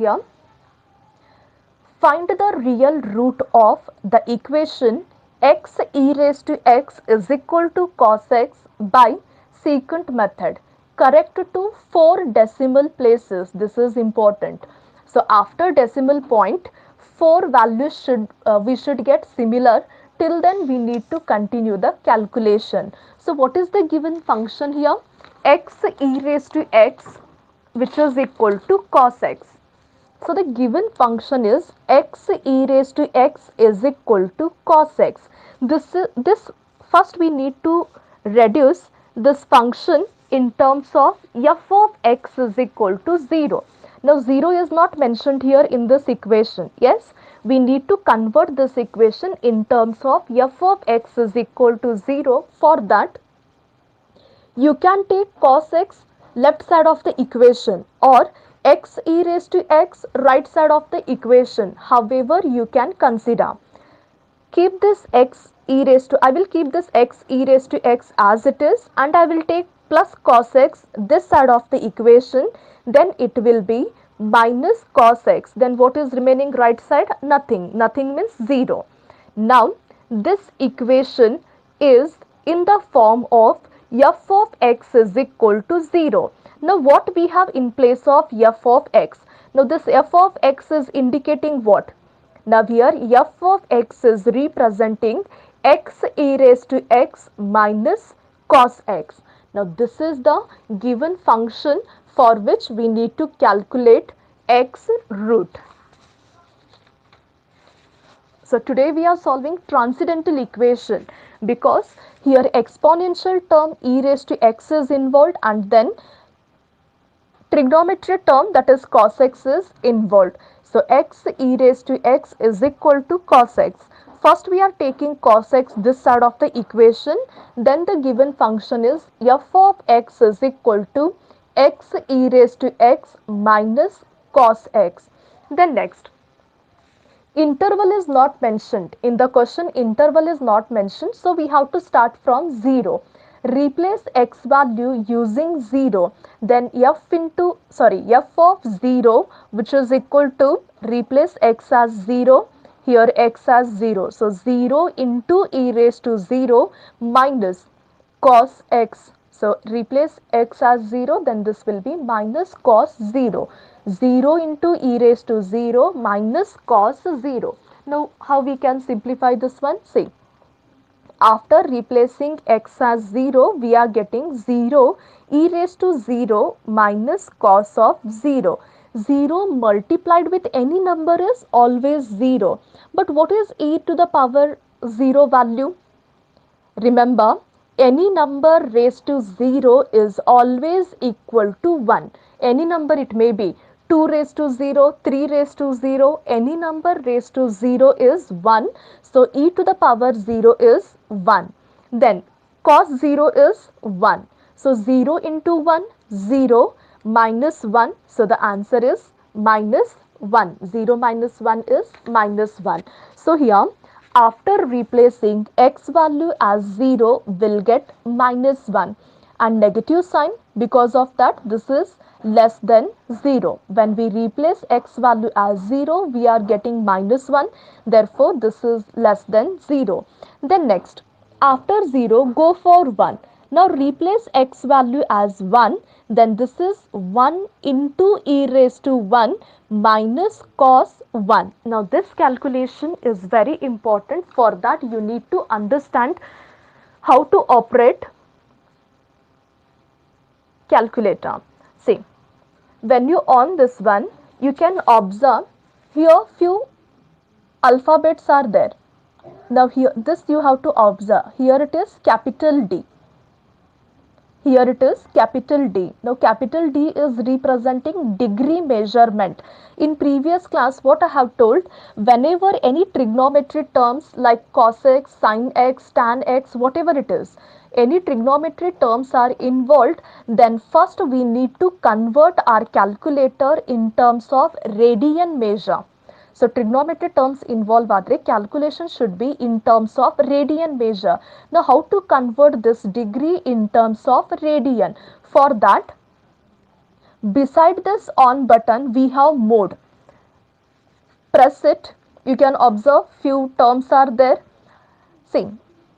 Here, find the real root of the equation x e raised to x is equal to cos x by secant method. Correct to 4 decimal places. This is important. So after decimal point, 4 values we should get similar. Till then we need to continue the calculation. So what is the given function here? X e raised to x, which is equal to cos x. So the given function is x e raised to x is equal to cos x. This first we need to reduce this function in terms of f of x is equal to 0. Now 0 is not mentioned here in this equation. Yes, we need to convert this equation in terms of f of x is equal to 0. For that, you can take cos x left side of the equation or x e raised to x right side of the equation, however you can consider. Keep this x e raised to, I will keep this x e raised to x as it is, and I will take plus cos x this side of the equation, then it will be minus cos x. Then what is remaining right side? Nothing. Nothing means 0. Now this equation is in the form of f of x is equal to 0. Now what we have in place of f of x? Now this f of x is indicating what? Now here f of x is representing x e raised to x minus cos x. Now this is the given function for which we need to calculate x root. So today we are solving transcendental equation because here exponential term e raised to x is involved and then trigonometry term, that is cos x, is involved. So x e raised to x is equal to cos x. First we are taking cos x this side of the equation, then the given function is f of x is equal to x e raised to x minus cos x. Then next, interval is not mentioned in the question. Interval is not mentioned, so we have to start from 0. Replace x value using 0, then f of 0, which is equal to, replace x as 0, here x as 0, so 0 into e raised to 0 minus cos x. So replace x as 0, then this will be minus cos 0. 0 into e raised to 0 minus cos 0. Now how we can simplify this one? See, after replacing x as 0, we are getting 0 e raised to 0 minus cos of 0. 0 multiplied with any number is always 0. But what is e to the power 0 value? Remember, any number raised to 0 is always equal to 1. Any number it may be 2 raised to 0, 3 raised to 0, any number raised to 0 is 1. So, e to the power 0 is 1. Then cos 0 is 1. So, 0 into 1, 0 minus 1. So, the answer is minus 1. 0 minus 1 is minus 1. So, here after replacing x value as 0, will get minus 1 and negative sign, because of that this is less than 0. When we replace x value as 0, we are getting minus 1, therefore this is less than 0. Then next, after 0 go for 1. Now replace x value as 1, then this is 1 into e raised to 1 minus cos 1. Now this calculation is very important. For that you need to understand how to operate calculator. See, when you on this one, you can observe here few alphabets are there. Now here this you have to observe. Here it is capital D. Here it is capital D. Now capital D is representing degree measurement. In previous class what I have told, whenever any trigonometry terms like cos x, sin x, tan x, whatever it is, any trigonometry terms are involved, then first we need to convert our calculator in terms of radian measure. So trigonometry terms involve other calculation should be in terms of radian measure. Now how to convert this degree in terms of radian? For that, beside this on button we have mode. press it, you can observe few terms are there. See,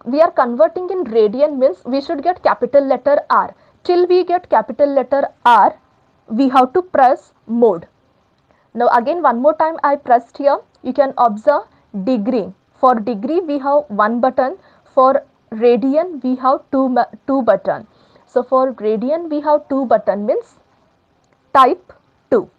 we are converting in radian means we should get capital letter R. Till we get capital letter R, we have to press mode. Now again one more time I pressed here. You can observe degree. For degree we have one button. For radian we have two button. So for radian we have two button means type 2.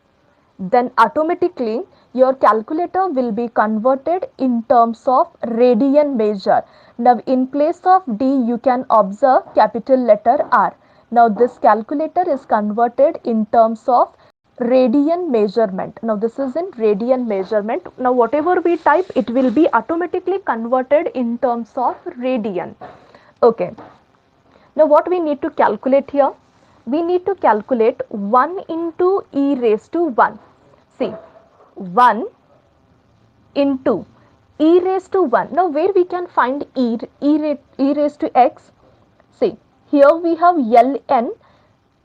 Then automatically your calculator will be converted in terms of radian measure. Now in place of D you can observe capital letter R. Now this calculator is converted in terms of radian measurement. Now this is in radian measurement. Now whatever we type it will be automatically converted in terms of radian. Okay. Now what we need to calculate here? We need to calculate 1 into e raised to 1. See, 1 into e raised to 1. Now where we can find e raised to x? See, here we have ln.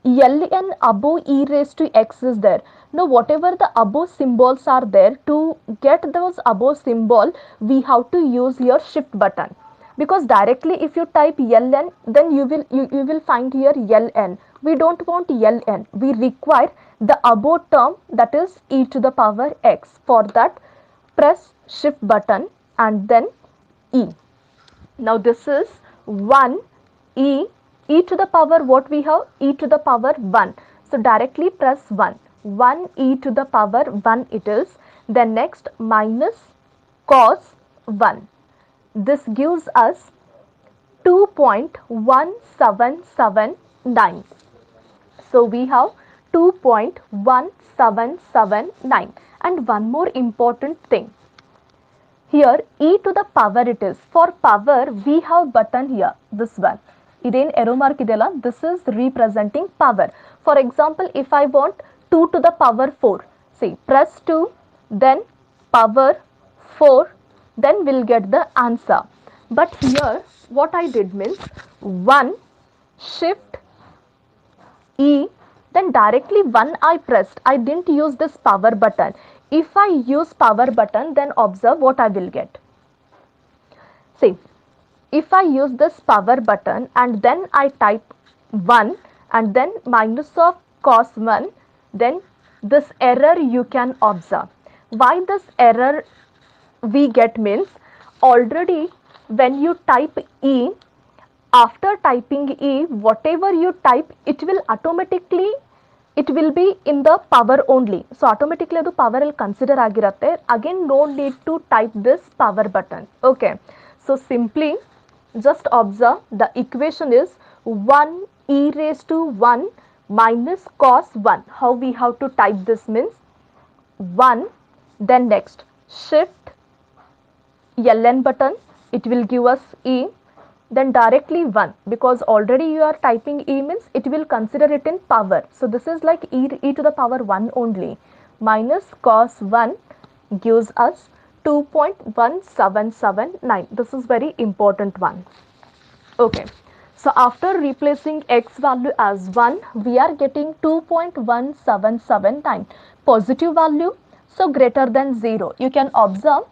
ln above e raised to x is there. Now whatever the above symbols are there, to get those above symbol, we have to use your shift button. Because directly if you type ln, then you will find here ln. We don't want ln. We require the above term, that is e to the power x. For that, press shift button and then e. Now this is 1 e, e to the power what we have? E to the power 1. So directly press 1. 1 e to the power 1 it is. Then next minus cos 1. This gives us 2.1779. So we have 2.1779. And one more important thing. Here e to the power it is. For power we have button here, this one. Iren arrow mark idella, this is representing power. For example, if I want 2 to the power 4, see, press 2, then power 4, then we'll get the answer. But here what I did means 1 shift E, then directly 1 I pressed. I didn't use this power button. If I use power button, then observe what I will get. See, if I use this power button and then I type 1 and then minus of cos 1, then this error you can observe. Why this error we get means, already when you type E, after typing E, whatever you type, it will automatically, it will be in the power only. So automatically the power will consider agiratte. Again, no need to type this power button. Okay. So simply just observe the equation is 1 e raised to 1 minus cos 1. How we have to type this means 1, then next shift ln button, it will give us e, then directly 1, because already you are typing e means it will consider it in power. So this is like e to the power 1 only, minus cos 1 gives us 2.1779. This is very important one. Okay. So after replacing x value as 1, we are getting 2.177 positive value, so greater than 0. You can observe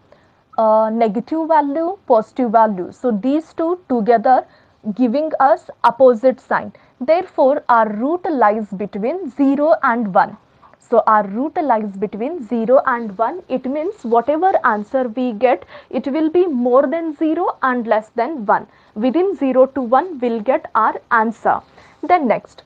negative value, positive value. So these two together giving us opposite sign. Therefore, our root lies between 0 and 1. So our root lies between 0 and 1. It means whatever answer we get, it will be more than 0 and less than 1. Within 0 to 1 we'll get our answer. Then next,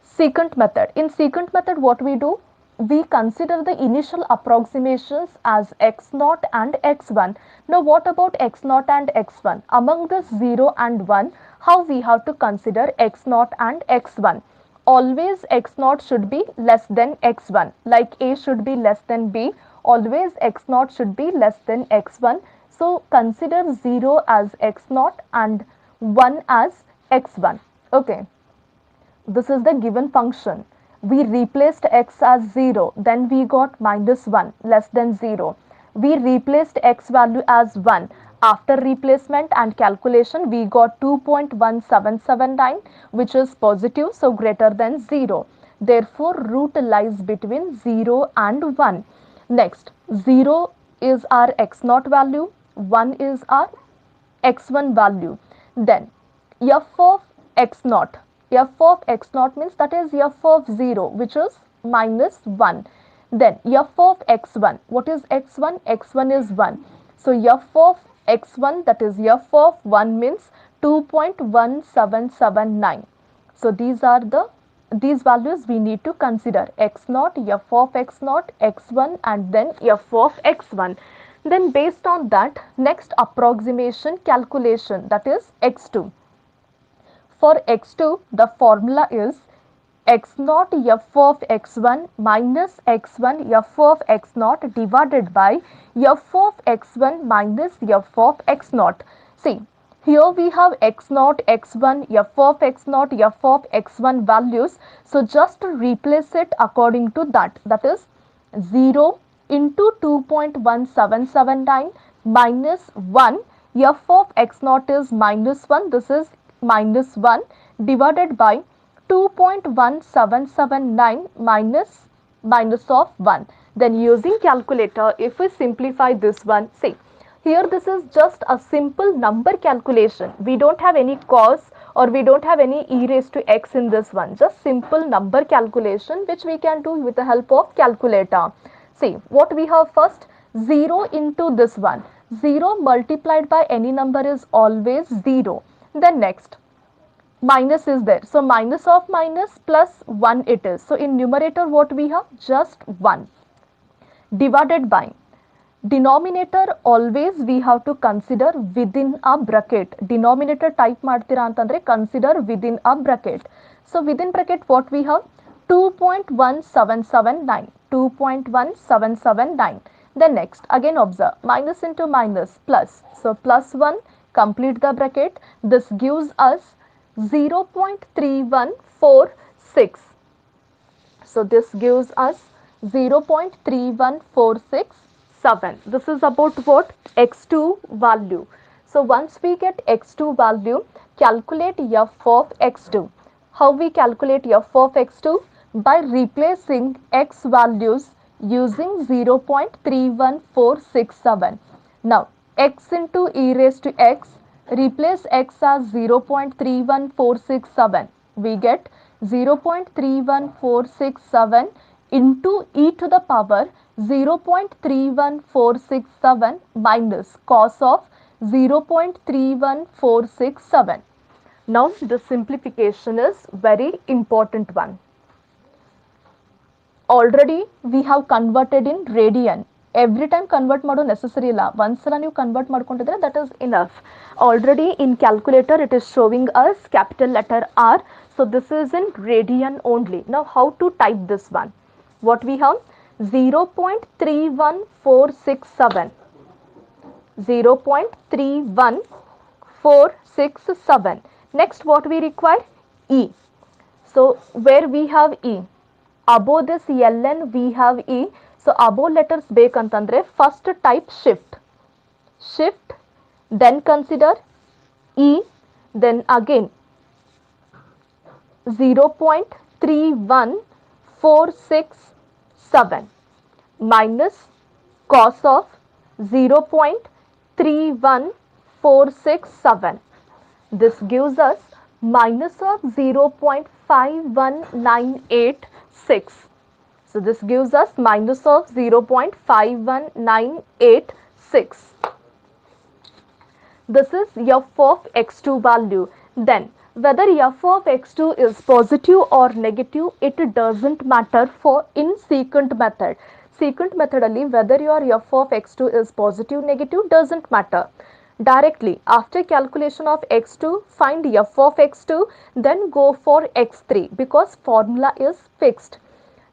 secant method. In secant method what we do? We consider the initial approximations as x0 and x1. Now what about x0 and x1? Among the 0 and 1, how we have to consider x0 and x1? Always x0 should be less than x1. Like A should be less than B, always x0 should be less than x1. So consider 0 as x0 and 1 as x1. Okay. This is the given function. We replaced x as 0, then we got minus 1 less than 0. We replaced x value as 1. After replacement and calculation, we got 2.1779, which is positive, so greater than 0. Therefore, root lies between 0 and 1. Next, 0 is our x naught value, 1 is our x1 value. Then f of x naught. F of x naught means that is f of 0, which is minus 1. Then f of x1. What is x1? x1 is 1. So f of x1, that is f of 1 means 2.1779. So these values we need to consider: x naught, f of x naught, x1, and then f of x1. Then based on that, next approximation calculation, that is x2. For x2, the formula is x naught f of x1 minus x1 f of x naught divided by f of x1 minus f of x naught. See, here we have x naught, x1, f of x naught, f of x1 values. So just replace it according to that. That is 0 into 2.1779 minus 1. F of x naught is minus 1. This is minus 1 divided by 2.1779 minus of 1. Then using calculator, if we simplify this one, see, here this is just a simple number calculation. We don't have any cos or we don't have any e raised to x in this one. Just simple number calculation which we can do with the help of calculator. See, what we have first, 0 into this one. 0 multiplied by any number is always 0. Then next, minus is there. So minus of minus plus 1 it is. So in numerator what we have? Just 1 divided by denominator. Always we have to consider within a bracket. Denominator type ಮಾಡ್ತೀರಾ ಅಂತಂದ್ರೆ consider within a bracket. So within bracket what we have? 2.1779. 2.1779. Then next, again observe, minus into minus plus. So plus 1, complete the bracket. This gives us 0.3146. So this gives us 0.31467. This is about what? X2 value. So once we get X2 value, calculate f of X2. How we calculate f of X2? By replacing x values using 0.31467. Now x into e raised to x, replace x as 0.31467. We get 0.31467 into e to the power 0.31467 minus cos of 0.31467. Now the simplification is very important one. Already we have converted in radian. Every time convert mado necessary illa. Once you convert madkontidre, that is enough. Already in calculator it is showing us capital letter R. So this is in radian only. Now how to type this one? What we have? 0.31467. 0.31467. Next what we require? E. So where we have E? Above this ln we have e. So above letters ಬೇಕಂತಂದ್ರೆ first type shift, then consider e, then again 0.31467 minus cos of 0.31467. This gives us minus of 0.51986. So this gives us minus of 0.51986. This is f of x2 value. Then whether f of x2 is positive or negative, it doesn't matter for in secant method. Secant method alli whether your f of x2 is positive negative doesn't matter. Directly after calculation of x2, find f of x2, then go for x3 because formula is fixed.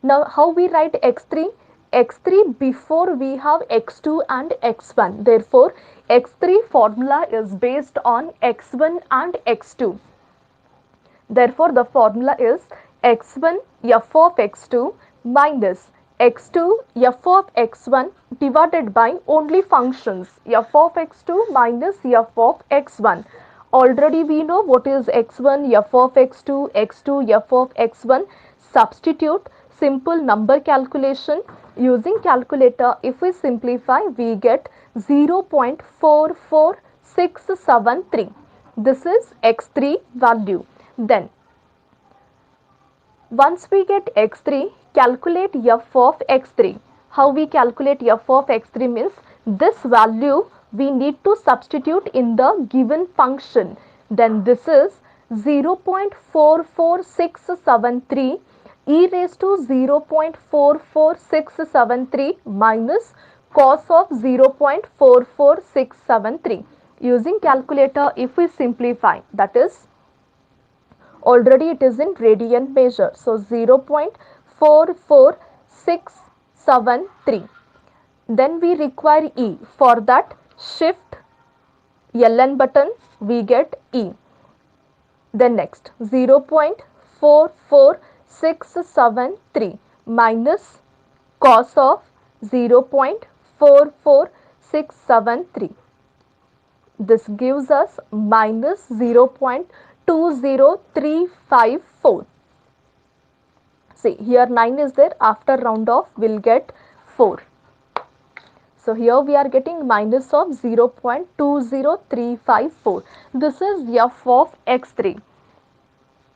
Now how we write x3? x3 before we have x2 and x1. Therefore x3 formula is based on x1 and x2. Therefore the formula is x1 f of x2 minus x2 f of x1 divided by only functions f of x2 minus f of x1. Already we know what is x1 f of x2, x2 f of x1. Substitute. simple number calculation. Using calculator, if we simplify, we get 0.44673. This is x3 value. Then once we get x3, calculate f of x3. How we calculate f of x3 means this value we need to substitute in the given function. Then this is 0.44673 e raised to 0.44673 minus cos of 0.44673. Using calculator, if we simplify, that is, already it is in radian measure, so 0.44673. Then we require e. For that, shift ln button, we get e. Then next, 0.44673 minus cos of 0.44673. This gives us minus 0.20354. See, here 9 is there. After round off, we'll get 4. So here we are getting minus of 0.20354. This is f of x3.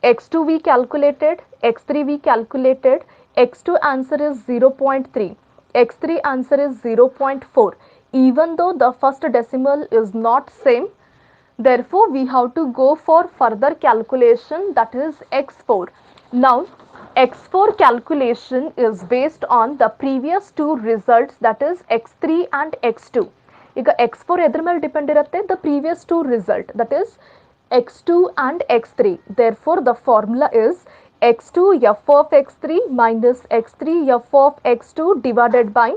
x2 we calculated, x3 we calculated. x2 answer is 0.3. x3 answer is 0.4. Even though the first decimal is not same, therefore we have to go for further calculation, that is x4. Now x4 calculation is based on the previous two results, that is x3 and x2. ಈಗ x4 ಎದ್ರ ಮೇಲೆ depend ಇರುತ್ತೆ, the previous two result, that is x2 and x3. Therefore the formula is x2 f of x3 minus x3 f of x2 divided by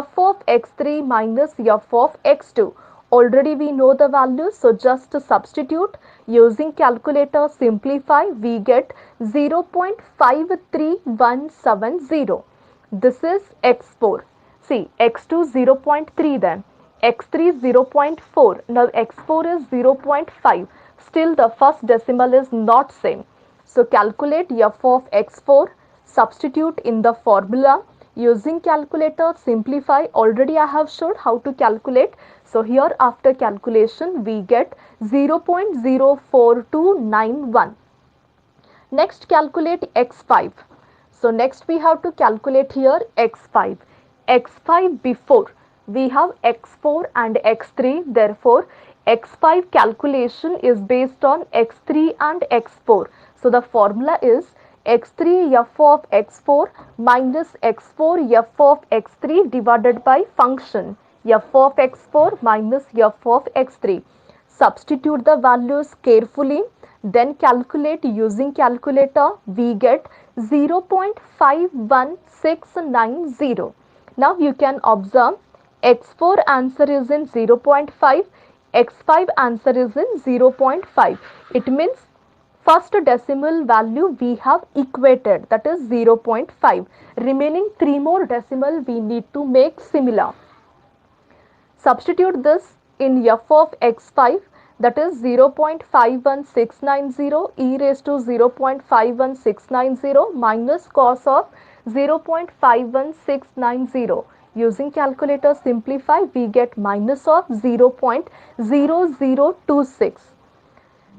f of x3 minus f of x2. Already we know the value, so just to substitute. Using calculator, simplify, we get 0.53170. This is x4. See, x2 0.3, then x3 0.4. Now x4 is 0.5. Still the first decimal is not same. So calculate f of x4, substitute in the formula. Using calculator, simplify. Already I have showed how to calculate. So here after calculation we get 0.04291. Next calculate x5. So next we have to calculate here x5. x5 before we have x4 and x3. Therefore x5 calculation is based on x3 and x4. So the formula is x3 f of x4 minus x4 f of x3 divided by function f of x4 minus f of x3. Substitute the values carefully, then calculate. Using calculator, we get 0.51690. Now you can observe x4 answer is in 0.5, x5 answer is in 0.5. It means first decimal value we have equated, that is 0.5. Remaining 3 more decimal we need to make similar. Substitute this in f of x5, that is 0.51690 e raised to 0.51690 minus cos of 0.51690. Using calculator, simplify, we get minus of 0.0026.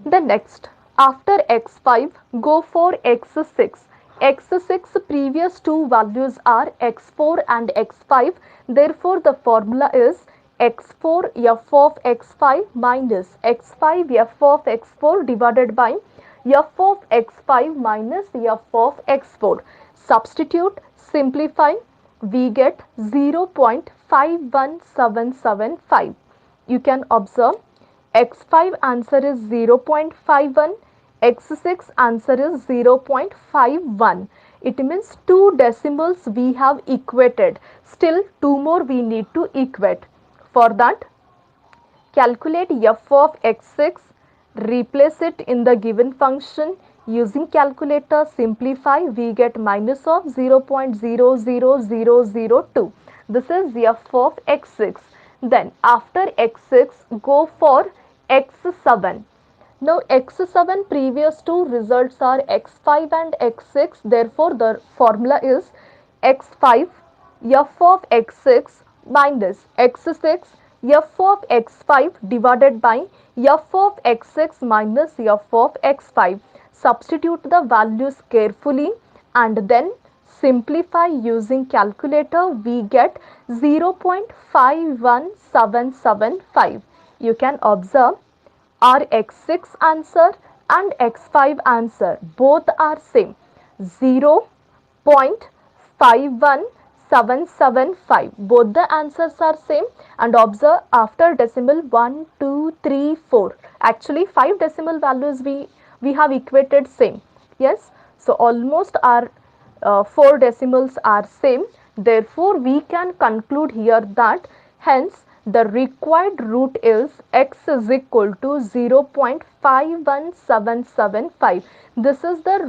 The next, after x5, go for x6. x6 previous two values are x4 and x5. Therefore the formula is x4 f of x5 minus x5 f of x4 divided by f of x5 minus f of x4. Substitute, simplify, we get 0.51775. You can observe x5 answer is 0.51, x6 answer is 0.51. It means 2 decimals we have equated. Still 2 more we need to equate. For that, calculate f of x6, replace it in the given function. Using calculator, simplify, we get minus of 0.00002. This is f of x6. Then after x6, go for x7. Now x7 previous two results are x5 and x6. Therefore, the formula is x5 f of x6 minus x6 f of x5 divided by f of x6 minus f of x5. Substitute the values carefully and then simplify using calculator. We get 0.51775. You can observe our x6 answer and x5 answer both are same, 0.51775. Both the answers are same, and observe after decimal 1 2 3 4, actually 5 decimal values we have equated same. Yes, so almost our 4 decimals are same. Therefore, we can conclude here that hence the required root is x is equal to 0.51775. This is the